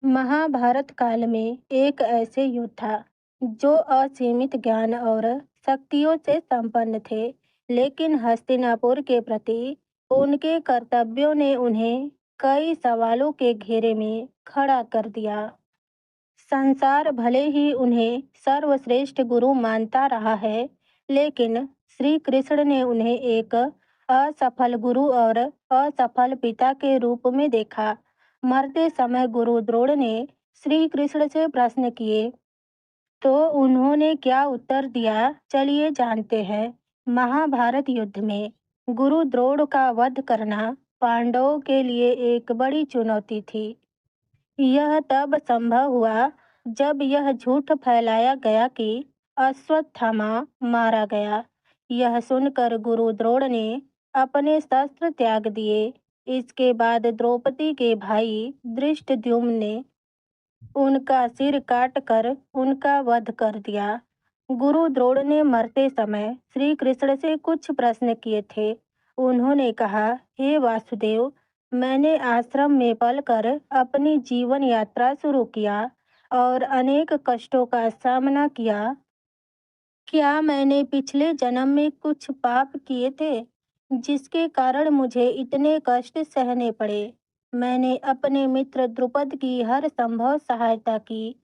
महाभारत काल में एक ऐसे योद्धा जो असीमित ज्ञान और शक्तियों से संपन्न थे, लेकिन हस्तिनापुर के प्रति उनके कर्तव्यों ने उन्हें कई सवालों के घेरे में खड़ा कर दिया। संसार भले ही उन्हें सर्वश्रेष्ठ गुरु मानता रहा है, लेकिन श्री कृष्ण ने उन्हें एक असफल गुरु और असफल पिता के रूप में देखा। मरते समय गुरु द्रोण ने श्री कृष्ण से प्रश्न किए, तो उन्होंने क्या उत्तर दिया, चलिए जानते हैं। महाभारत युद्ध में गुरु द्रोण का वध करना पांडवों के लिए एक बड़ी चुनौती थी। यह तब संभव हुआ जब यह झूठ फैलाया गया कि अश्वत्थामा मारा गया। यह सुनकर गुरु द्रोण ने अपने शस्त्र त्याग दिए। इसके बाद द्रौपदी के भाई धृष्टद्युम्न ने उनका सिर काटकर उनका वध कर दिया। गुरु द्रोण ने मरते समय श्री कृष्ण से कुछ प्रश्न किए थे। उन्होंने कहा, हे वासुदेव, मैंने आश्रम में पलकर अपनी जीवन यात्रा शुरू किया और अनेक कष्टों का सामना किया। क्या मैंने पिछले जन्म में कुछ पाप किए थे जिसके कारण मुझे इतने कष्ट सहने पड़े? मैंने अपने मित्र द्रुपद की हर संभव सहायता की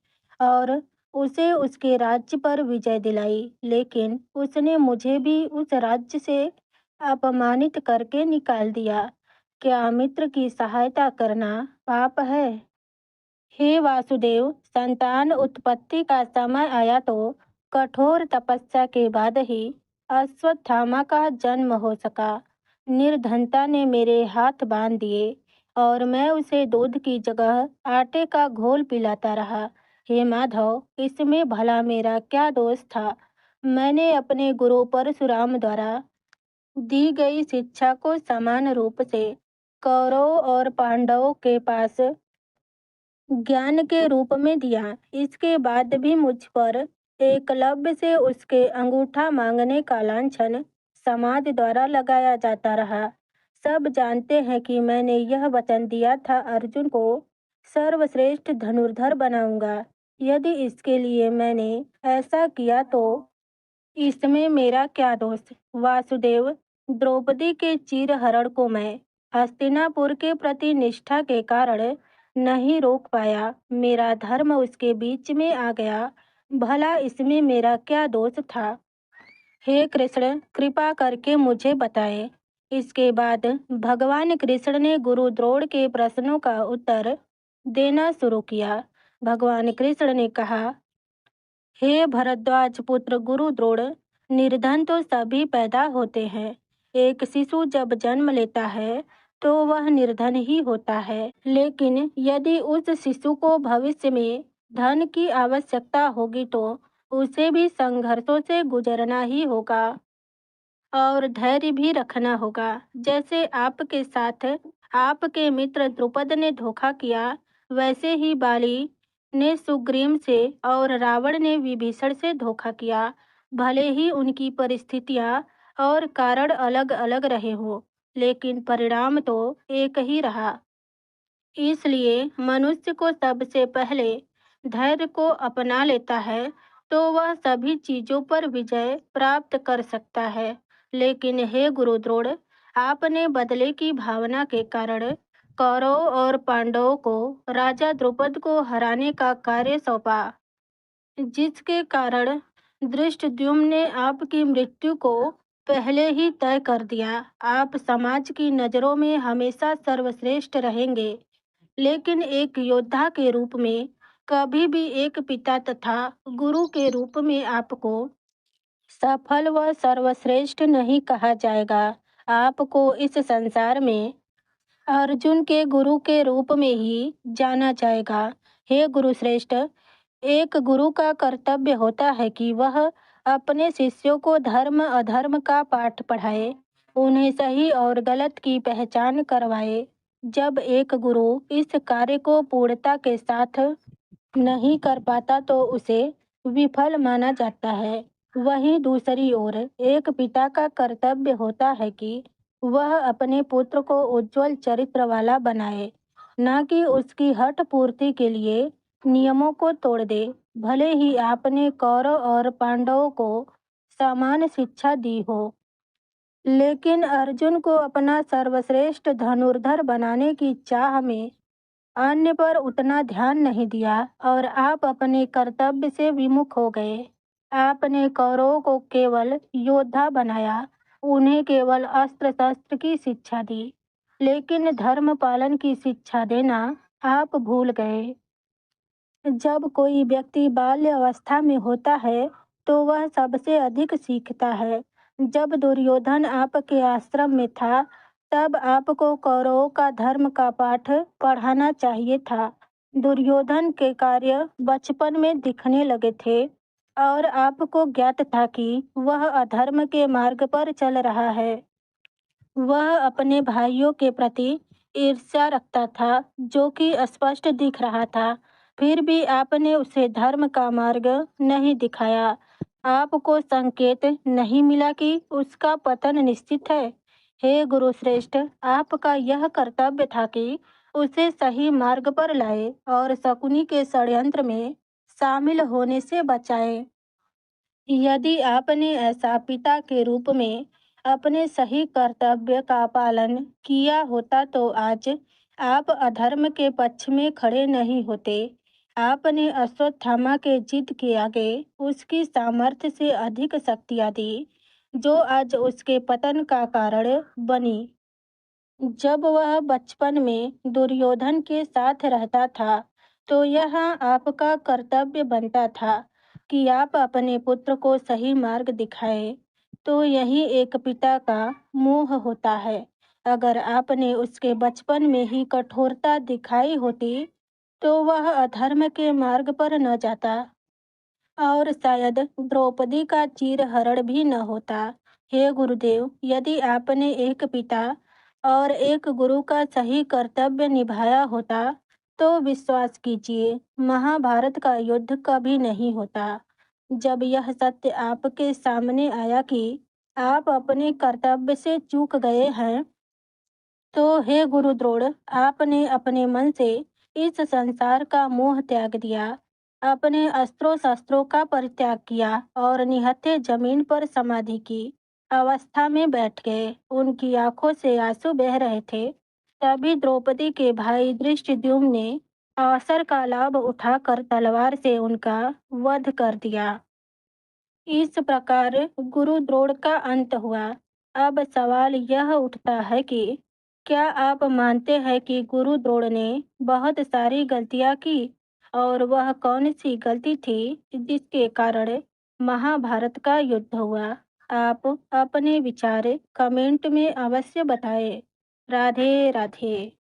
और उसे उसके राज्य पर विजय दिलाई, लेकिन उसने मुझे भी उस राज्य से अपमानित करके निकाल दिया। क्या मित्र की सहायता करना पाप है? हे वासुदेव, संतान उत्पत्ति का समय आया तो कठोर तपस्या के बाद ही अश्वत्थामा का जन्म हो सका। निर्धनता ने मेरे हाथ बांध दिए और मैं उसे दूध की जगह आटे का घोल पिलाता रहा। हे माधव, इसमें भला मेरा क्या दोष था? मैंने अपने गुरु परशुराम द्वारा दी गई शिक्षा को समान रूप से कौरवों और पांडवों के पास ज्ञान के रूप में दिया। इसके बाद भी मुझ पर एकलव्य से उसके अंगूठा मांगने का लांछन समाज द्वारा लगाया जाता रहा। सब जानते हैं कि मैंने यह वचन दिया था, अर्जुन को सर्वश्रेष्ठ धनुर्धर बनाऊंगा। यदि इसके लिए मैंने ऐसा किया तो इसमें मेरा क्या दोष? वासुदेव, द्रौपदी के चीरहरण को मैं हस्तिनापुर के प्रति निष्ठा के कारण नहीं रोक पाया। मेरा धर्म उसके बीच में आ गया। भला इसमें मेरा क्या दोष था? हे कृष्ण, कृपा करके मुझे बताएं। इसके बाद भगवान कृष्ण ने गुरु द्रोण के प्रश्नों का उत्तर देना शुरू किया। भगवान कृष्ण ने कहा, हे भरद्वाज पुत्र गुरु द्रोण, निर्धन तो सभी पैदा होते हैं। एक शिशु जब जन्म लेता है तो वह निर्धन ही होता है, लेकिन यदि उस शिशु को भविष्य में धन की आवश्यकता होगी तो उसे भी संघर्षों से गुजरना ही होगा और धैर्य भी रखना होगा। जैसे आपके साथ आपके मित्र द्रुपद ने धोखा किया, वैसे ही बाली ने सुग्रीव से और रावण ने विभीषण से धोखा किया। भले ही उनकी परिस्थितियां और कारण अलग अलग रहे हो, लेकिन परिणाम तो एक ही रहा। इसलिए मनुष्य को सबसे पहले धैर्य को अपना लेता है तो वह सभी चीजों पर विजय प्राप्त कर सकता है। लेकिन हे गुरु द्रोण, आपने बदले की भावना के कारण कौरवों और पांडवों को राजा द्रुपद को हराने का कार्य सौंपा, जिसके कारण धृष्टद्युम्न ने आपकी मृत्यु को पहले ही तय कर दिया। आप समाज की नजरों में हमेशा सर्वश्रेष्ठ रहेंगे, लेकिन एक योद्धा के रूप में कभी भी एक पिता तथा गुरु के रूप में आपको सफल व सर्वश्रेष्ठ नहीं कहा जाएगा। आपको इस संसार में अर्जुन के गुरु के रूप में ही जाना जाएगा। हे गुरु श्रेष्ठ, एक गुरु का कर्तव्य होता है कि वह अपने शिष्यों को धर्म अधर्म का पाठ पढ़ाए, उन्हें सही और गलत की पहचान करवाए। जब एक गुरु इस कार्य को पूर्णता के साथ नहीं कर पाता तो उसे विफल माना जाता है। वहीं दूसरी ओर एक पिता का कर्तव्य होता है कि वह अपने पुत्र को उज्जवल चरित्र वाला बनाए ना कि उसकी हठ पूर्ति के लिए नियमों को तोड़ दे। भले ही आपने कौरव और पांडवों को समान शिक्षा दी हो, लेकिन अर्जुन को अपना सर्वश्रेष्ठ धनुर्धर बनाने की चाह में अन्य पर उतना ध्यान नहीं दिया और आप अपने कर्तव्य से विमुख हो गए। आपने कौरवों को केवल योद्धा बनाया, उन्हें केवल अस्त्र शस्त्र की शिक्षा दी, लेकिन धर्म पालन की शिक्षा देना आप भूल गए। जब कोई व्यक्ति बाल्य अवस्था में होता है तो वह सबसे अधिक सीखता है। जब दुर्योधन आपके आश्रम में था, तब आपको कौरवों का धर्म का पाठ पढ़ाना चाहिए था। दुर्योधन के कार्य बचपन में दिखने लगे थे और आपको ज्ञात था कि वह अधर्म के मार्ग पर चल रहा है। वह अपने भाइयों के प्रति ईर्ष्या रखता था, जो कि स्पष्ट दिख रहा था। फिर भी आपने उसे धर्म का मार्ग नहीं दिखाया। आपको संकेत नहीं मिला कि उसका पतन निश्चित है। हे गुरुश्रेष्ठ, आपका यह कर्तव्य था कि उसे सही मार्ग पर लाए और शकुनी के षड्यंत्र में शामिल होने से बचाए। यदि आपने ऐसा पिता के रूप में अपने सही कर्तव्य का पालन किया होता तो आज आप अधर्म के पक्ष में खड़े नहीं होते। आपने अश्वत्थामा के जिद के आगे उसकी सामर्थ्य से अधिक शक्तियाँ दी, जो आज उसके पतन का कारण बनी। जब वह बचपन में दुर्योधन के साथ रहता था, तो यह आपका कर्तव्य बनता था कि आप अपने पुत्र को सही मार्ग दिखाएं। तो यही एक पिता का मोह होता है। अगर आपने उसके बचपन में ही कठोरता दिखाई होती, तो वह अधर्म के मार्ग पर न जाता और शायद द्रौपदी का चीरहरण भी न होता। हे गुरुदेव, यदि आपने एक पिता और एक गुरु का सही कर्तव्य निभाया होता, तो विश्वास कीजिए, महाभारत का युद्ध कभी नहीं होता। जब यह सत्य आपके सामने आया कि आप अपने कर्तव्य से चूक गए हैं, तो हे गुरु द्रोण, आपने अपने मन से इस संसार का मोह त्याग दिया, अपने अस्त्रों शस्त्रों का परित्याग किया और निहत्थे जमीन पर समाधि की अवस्था में बैठ गए। उनकी आंखों से आंसू बह रहे थे। तभी द्रौपदी के भाई धृष्टद्युम्न ने अवसर का लाभ उठाकर तलवार से उनका वध कर दिया। इस प्रकार गुरु द्रोण का अंत हुआ। अब सवाल यह उठता है कि क्या आप मानते हैं कि गुरु द्रोण ने बहुत सारी गलतियां की, और वह कौन सी गलती थी जिसके कारण महाभारत का युद्ध हुआ? आप अपने विचार कमेंट में अवश्य बताएं। राधे राधे।